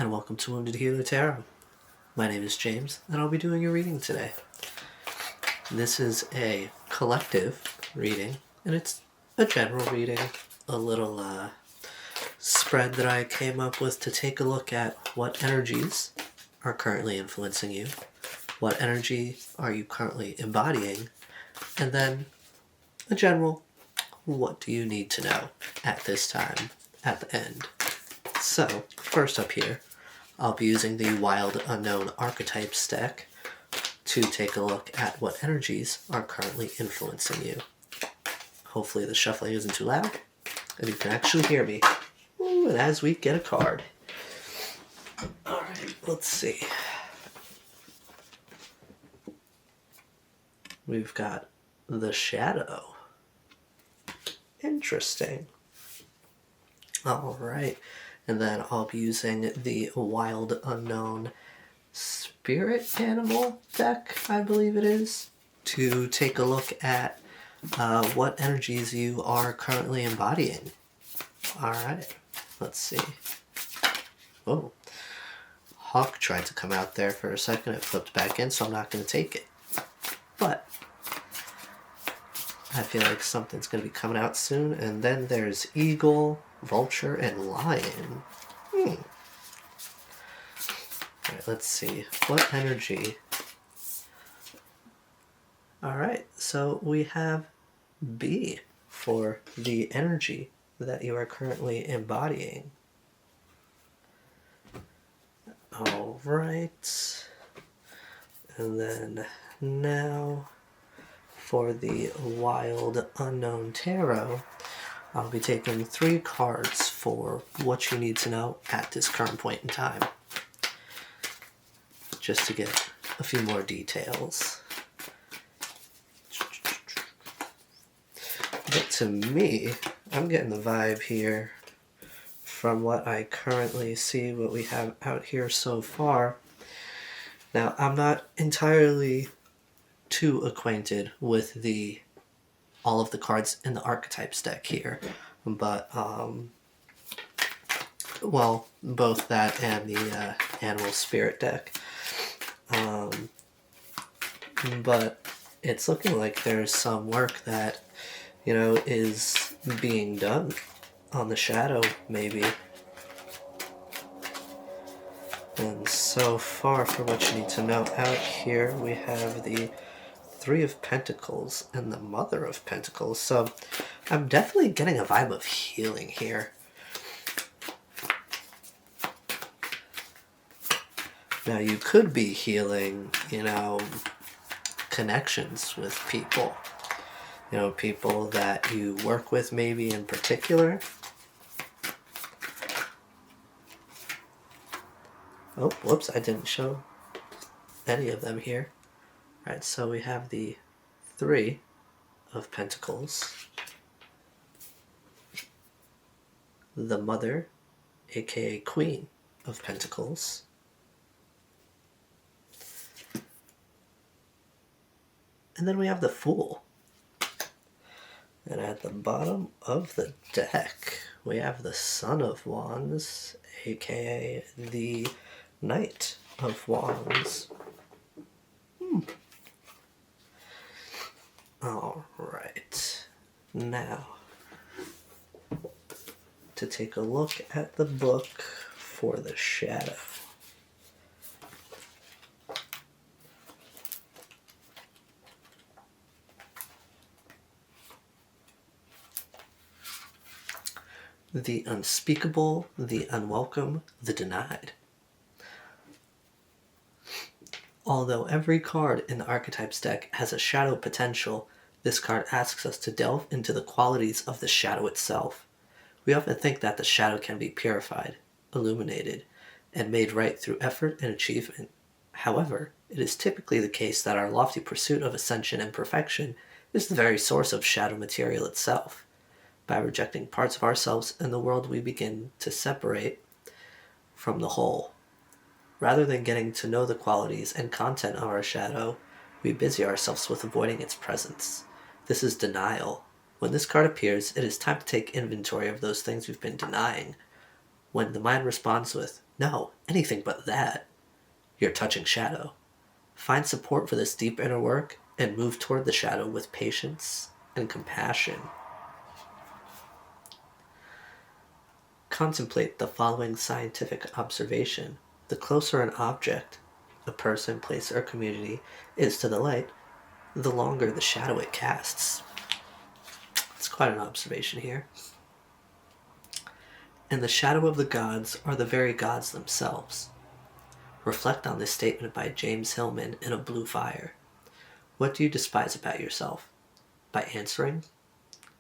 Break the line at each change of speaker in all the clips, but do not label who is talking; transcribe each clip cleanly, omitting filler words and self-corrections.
and welcome to Wounded Healer Tarot. My name is James, and I'll be doing your reading today. This is a collective reading, and it's a general reading, a little spread that I came up with to take a look at what energies are currently influencing you, what energy are you currently embodying, and then a general, what do you need to know at this time, at the end. So, first up here, I'll be using the Wild Unknown Archetypes deck to take a look at what energies are currently influencing you. Hopefully the shuffling isn't too loud, and you can actually hear me. Ooh, and as we get a card. Alright, let's see. We've got the Shadow. Interesting. Alright. And then I'll be using the Wild Unknown Spirit Animal deck, I believe it is, to take a look at what energies you are currently embodying. Alright, let's see. Oh, Hawk tried to come out there for a second. It flipped back in, so I'm not going to take it. But I feel like something's going to be coming out soon. And then there's Eagle, Vulture, and Lion. Alright, let's see. What energy? Alright, so we have B for the energy that you are currently embodying. Alright. And then now for the Wild Unknown Tarot, I'll be taking 3 cards for what you need to know at this current point in time, just to get a few more details. But to me, I'm getting the vibe here from what I currently see, what we have out here so far. Now, I'm not entirely too acquainted with all of the cards in the Archetypes deck here, but well, both that and the Animal Spirit deck. But it's looking like there's some work that, is being done on the Shadow, maybe. And so far, for what you need to know out here, we have the 3 of Pentacles and the Mother of Pentacles. So I'm definitely getting a vibe of healing here. Now, you could be healing, connections with people. People that you work with maybe in particular. Oh, whoops, I didn't show any of them here. Alright, so we have the 3 of Pentacles, the Mother, aka Queen of Pentacles, and then we have the Fool. And at the bottom of the deck, we have the Son of Wands, aka the Knight of Wands. Alright, now to take a look at the book for the Shadow. The unspeakable, the unwelcome, the denied. Although every card in the Archetypes deck has a shadow potential, this card asks us to delve into the qualities of the shadow itself. We often think that the shadow can be purified, illuminated, and made right through effort and achievement. However, it is typically the case that our lofty pursuit of ascension and perfection is the very source of shadow material itself. By rejecting parts of ourselves and the world, we begin to separate from the whole. Rather than getting to know the qualities and content of our shadow, we busy ourselves with avoiding its presence. This is denial. When this card appears, it is time to take inventory of those things we've been denying. When the mind responds with, No, anything but that. You're touching shadow. Find support for this deep inner work and move toward the shadow with patience and compassion. Contemplate the following scientific observation. The closer an object, a person, place, or community, is to the light, the longer the shadow it casts. It's quite an observation here. And the shadow of the gods are the very gods themselves. Reflect on this statement by James Hillman in A Blue Fire. What do you despise about yourself? By answering,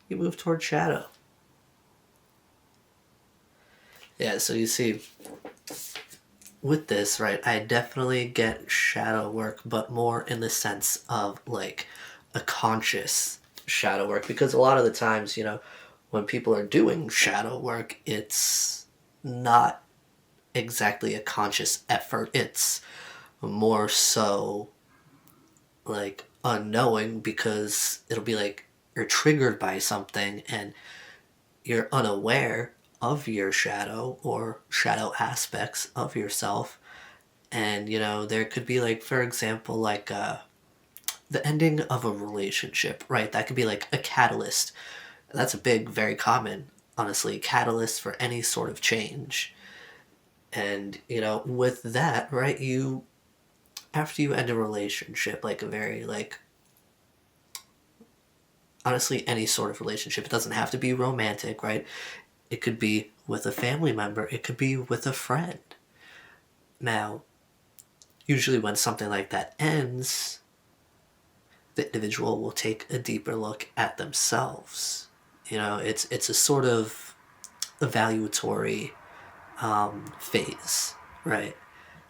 you move toward shadow. Yeah, so you see, with this, right, I definitely get shadow work, but more in the sense of like a conscious shadow work, because a lot of the times, when people are doing shadow work, it's not exactly a conscious effort. It's more so like unknowing, because it'll be like you're triggered by something and you're unaware of your shadow or shadow aspects of yourself. And there could be, like, for example, like the ending of a relationship, right? That could be like a catalyst. That's a big, very common, honestly, catalyst for any sort of change. And with that, right, after you end a relationship, like a very, like, honestly, any sort of relationship, it doesn't have to be romantic, right? It could be with a family member, it could be with a friend. Now, usually when something like that ends, the individual will take a deeper look at themselves. It's a sort of evaluatory phase, right?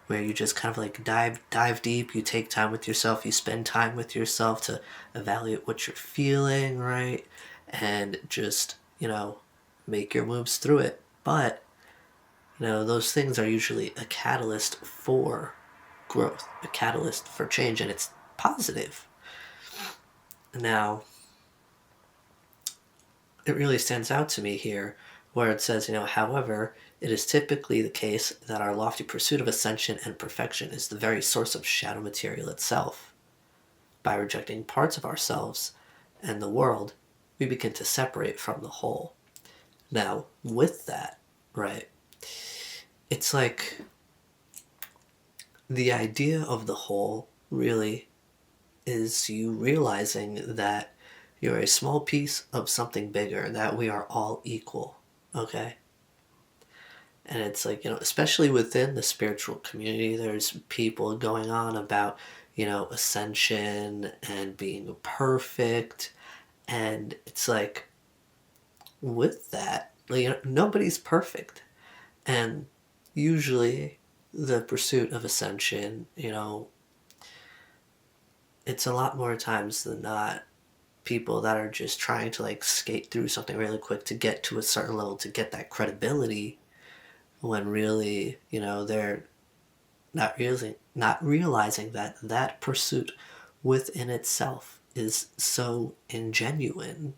Where you just kind of like dive deep. You take time with yourself. You spend time with yourself to evaluate what you're feeling, right? And just make your moves through it. But those things are usually a catalyst for growth, a catalyst for change, and it's positive. Now, it really stands out to me here where it says, however, it is typically the case that our lofty pursuit of ascension and perfection is the very source of shadow material itself. By rejecting parts of ourselves and the world, we begin to separate from the whole. Now, with that, right, it's like the idea of the whole really is you realizing that you're a small piece of something bigger, that we are all equal, okay? And it's like, especially within the spiritual community, there's people going on about, ascension and being perfect. And it's like, with that, like, nobody's perfect. And usually the pursuit of ascension, it's a lot more times than not people that are just trying to like skate through something really quick to get to a certain level, to get that credibility, when really they're not realizing that that pursuit within itself is so ingenuine,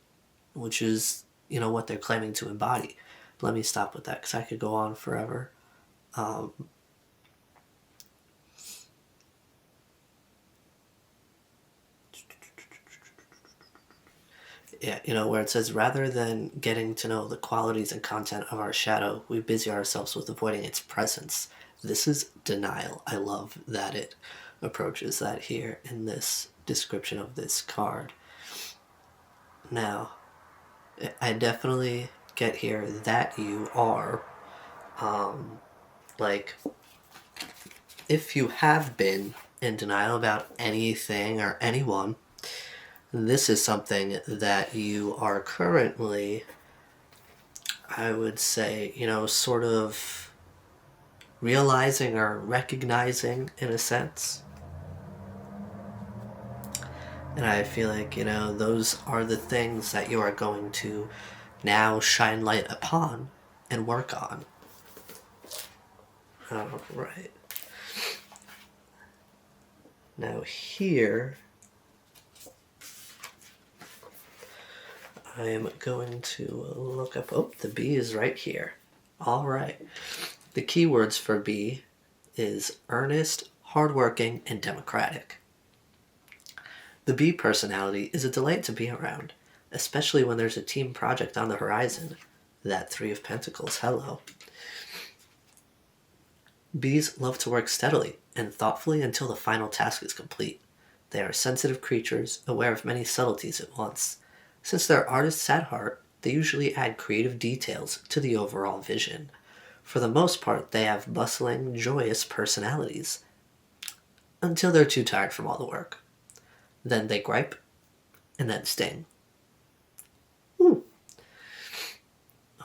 which is what they're claiming to embody. Let me stop with that because I could go on forever. Yeah, where it says, rather than getting to know the qualities and content of our shadow, we busy ourselves with avoiding its presence. This is denial. I love that it approaches that here in this description of this card. Now, I definitely get here that you are, like, if you have been in denial about anything or anyone, this is something that you are currently, I would say, sort of realizing or recognizing in a sense. And I feel like, those are the things that you are going to now shine light upon and work on. All right. Now here, I am going to look up, the bee is right here. All right. The keywords for B is earnest, hardworking, and democratic. The B personality is a delight to be around, especially when there's a team project on the horizon. That Three of Pentacles, hello. Bees love to work steadily and thoughtfully until the final task is complete. They are sensitive creatures, aware of many subtleties at once. Since they're artists at heart, they usually add creative details to the overall vision. For the most part, they have bustling, joyous personalities. Until they're too tired from all the work. Then they gripe, and then sting. Ooh.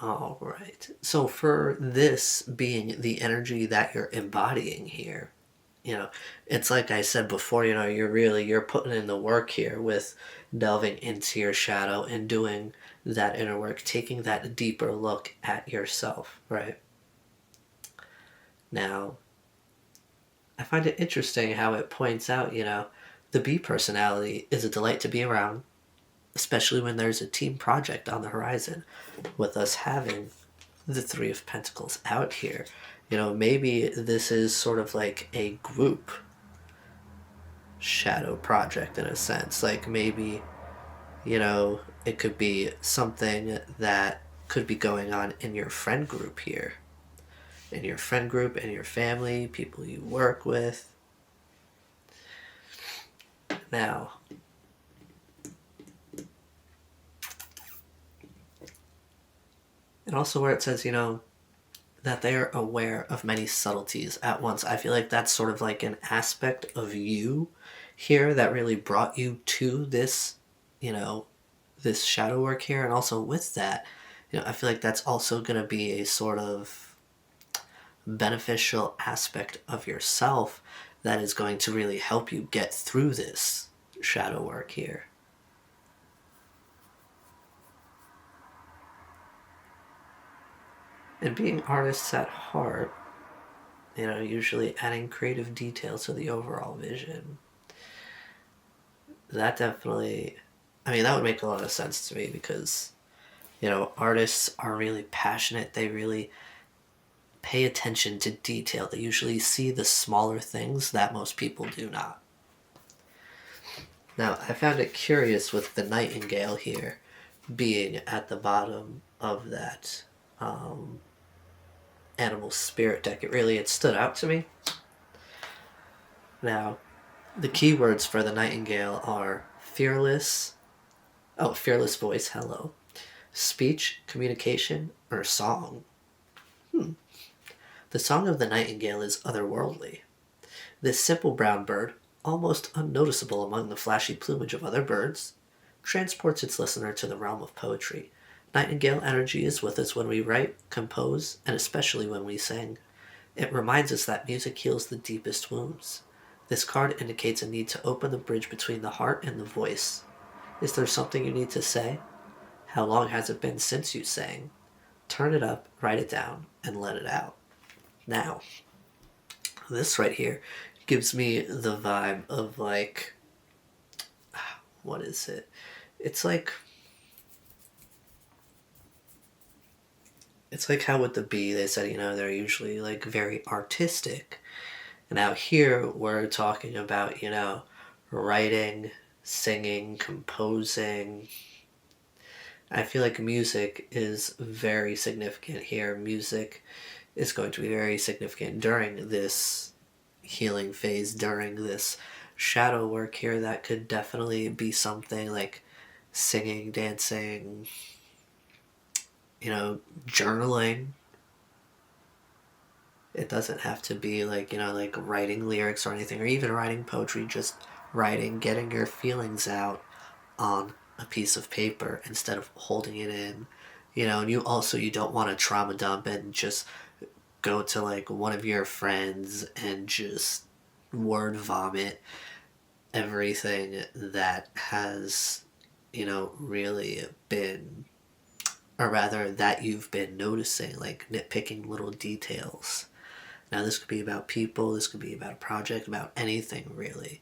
All right. So for this being the energy that you're embodying here, it's like I said before, you're putting in the work here with delving into your shadow and doing that inner work, taking that deeper look at yourself, right? Now, I find it interesting how it points out, the B personality is a delight to be around, especially when there's a team project on the horizon, with us having the Three of Pentacles out here. Maybe this is sort of like a group shadow project in a sense. Like maybe, it could be something that could be going on in your friend group here. In your friend group, in your family, people you work with. Now, and also where it says, that they are aware of many subtleties at once. I feel like that's sort of like an aspect of you here that really brought you to this, this shadow work here. And also with that, I feel like that's also going to be a sort of beneficial aspect of yourself that is going to really help you get through this shadow work here. And being artists at heart, usually adding creative details to the overall vision. That definitely, that would make a lot of sense to me because, artists are really passionate. They really pay attention to detail. They usually see the smaller things that most people do not. Now, I found it curious with the Nightingale here being at the bottom of that animal spirit deck. It stood out to me. Now, the keywords for the Nightingale are fearless voice, hello, speech, communication, or song. The song of the Nightingale is otherworldly. This simple brown bird, almost unnoticeable among the flashy plumage of other birds, transports its listener to the realm of poetry. Nightingale energy is with us when we write, compose, and especially when we sing. It reminds us that music heals the deepest wounds. This card indicates a need to open the bridge between the heart and the voice. Is there something you need to say? How long has it been since you sang? Turn it up, write it down, and let it out. Now, this right here gives me the vibe of like, what is it? It's like how with the bee, they said, they're usually like very artistic. And out here, we're talking about, writing, singing, composing. I feel like music is very significant here. Music is going to be very significant during this healing phase, during this shadow work here. That could definitely be something like singing, dancing, journaling. It doesn't have to be like, like writing lyrics or anything, or even writing poetry, just writing, getting your feelings out on a piece of paper instead of holding it in. And you don't want to trauma dump and just go to like one of your friends and just word vomit everything that has, really been, or rather that you've been noticing, like nitpicking little details. Now, this could be about people, this could be about a project, about anything, really.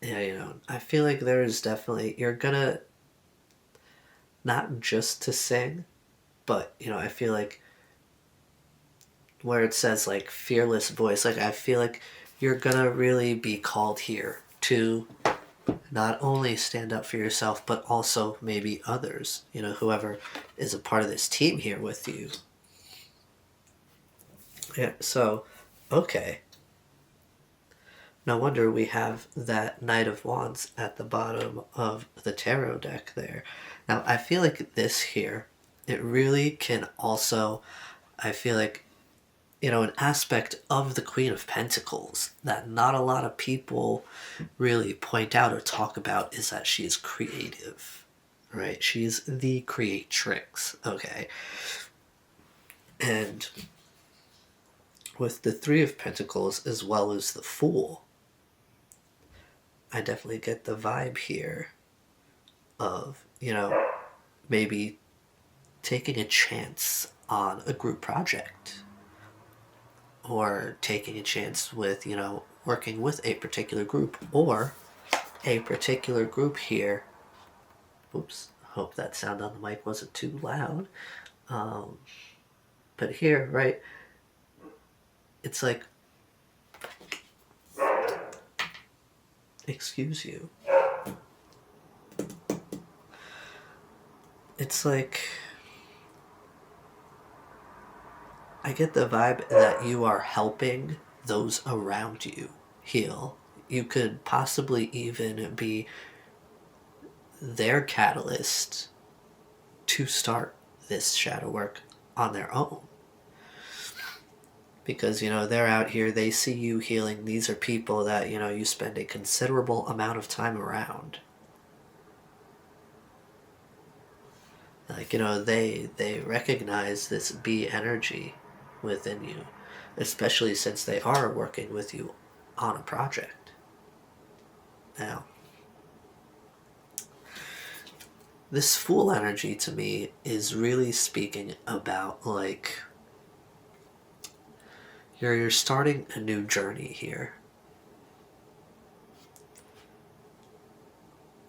Yeah, I feel like there's definitely, you're gonna not just to sing, but, I feel like where it says, like, fearless voice, like, I feel like you're gonna really be called here to not only stand up for yourself, but also maybe others, whoever is a part of this team here with you. Yeah, so, okay. No wonder we have that Knight of Wands at the bottom of the tarot deck there. Now, I feel like this here, it really can also, I feel like, an aspect of the Queen of Pentacles that not a lot of people really point out or talk about is that she is creative, right? She's the creatrix, okay? And with the Three of Pentacles as well as the Fool, I definitely get the vibe here of, maybe taking a chance on a group project or taking a chance with, working with a particular group or a particular group here. Oops, hope that sound on the mic wasn't too loud. But here, right, it's like, excuse you. It's like, I get the vibe that you are helping those around you heal. You could possibly even be their catalyst to start this shadow work on their own. Because, they're out here, they see you healing. These are people that, you spend a considerable amount of time around. Like, they recognize this bee energy within you, especially since they are working with you on a project. Now, this Fool energy to me is really speaking about, like, you're starting a new journey here.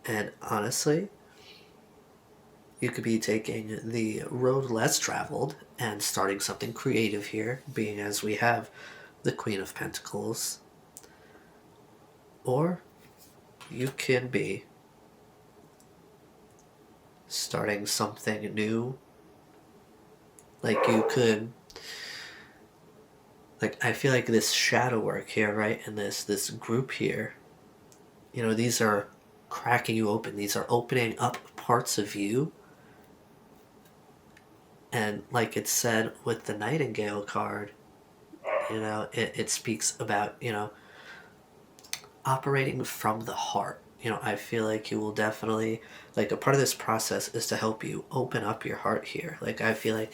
And honestly, you could be taking the road less traveled and starting something creative here, being as we have the Queen of Pentacles. Or you can be starting something new. Like you could, like, I feel like this shadow work here, right, and this group here, these are cracking you open. These are opening up parts of you. And like it said with the Nightingale card, it speaks about, operating from the heart. I feel like you will definitely, like, a part of this process is to help you open up your heart here. Like, I feel like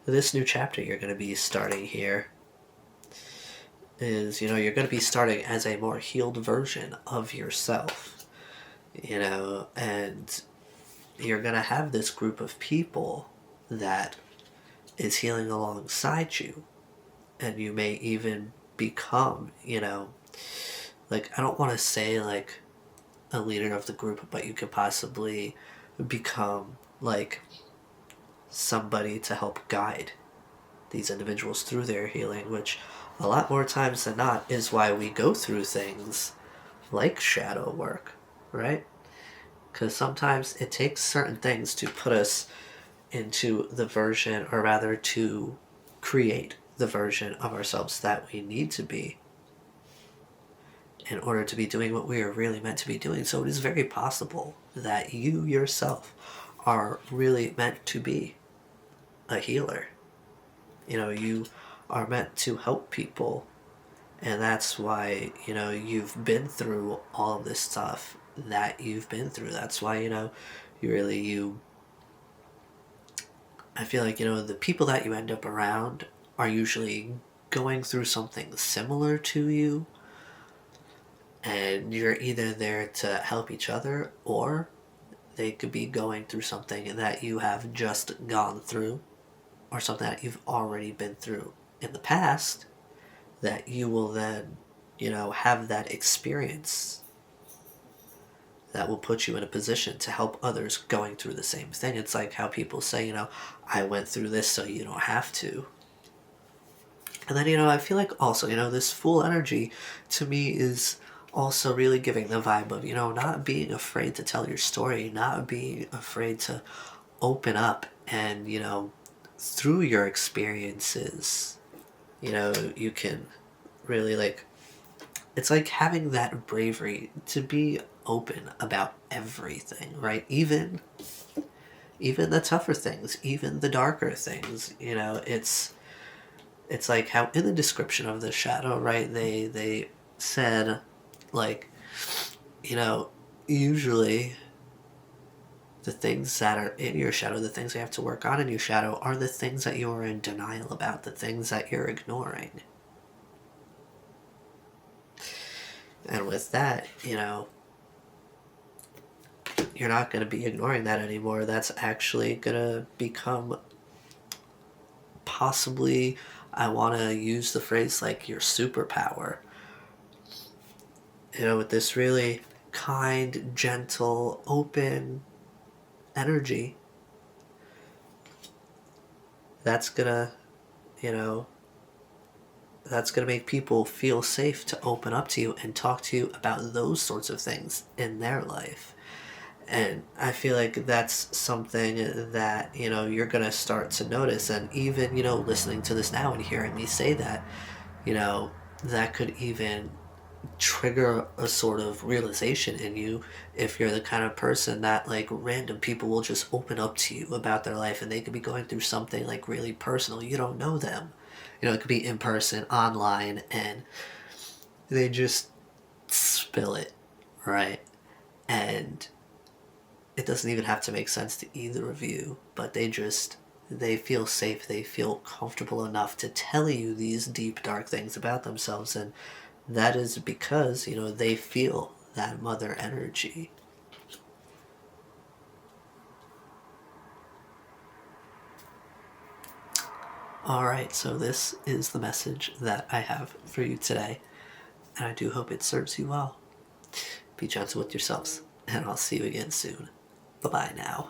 this new chapter you're going to be starting here is, you're going to be starting as a more healed version of yourself, and you're going to have this group of people that is healing alongside you. And you may even become, like, I don't want to say, like, a leader of the group, but you could possibly become, like, somebody to help guide these individuals through their healing, which a lot more times than not is why we go through things like shadow work, right? Because sometimes it takes certain things to put us into the version, or rather to create the version of ourselves that we need to be in order to be doing what we are really meant to be doing. So it is very possible that you yourself are really meant to be a healer. You are meant to help people. And that's why, you've been through all of this stuff that you've been through. That's why, I feel like, the people that you end up around are usually going through something similar to you. And you're either there to help each other, or they could be going through something that you have just gone through, or something that you've already been through in the past, that you will then, have that experience that will put you in a position to help others going through the same thing. It's like how people say, I went through this so you don't have to. And then, I feel like also, this Fool energy to me is also really giving the vibe of, not being afraid to tell your story, not being afraid to open up and, through your experiences, you can really it's like having that bravery to be open about everything, right? Even the tougher things, even the darker things, it's like how in the description of the shadow, right, they said, like, usually the things that are in your shadow, the things you have to work on in your shadow, are the things that you are in denial about, the things that you're ignoring. And with that, you're not going to be ignoring that anymore. That's actually going to become possibly, I want to use the phrase like your superpower. With this really kind, gentle, open energy, that's gonna, that's gonna make people feel safe to open up to you and talk to you about those sorts of things in their life. And I feel like that's something that, you're going to start to notice. And even, listening to this now and hearing me say that, that could even trigger a sort of realization in you if you're the kind of person that like random people will just open up to you about their life, and they could be going through something like really personal. You don't know them. It could be in person, online, and they just spill it, right? And it doesn't even have to make sense to either of you, but they feel safe, they feel comfortable enough to tell you these deep, dark things about themselves, and that is because, they feel that mother energy. Alright, so this is the message that I have for you today, and I do hope it serves you well. Be gentle with yourselves, and I'll see you again soon. Bye-bye now.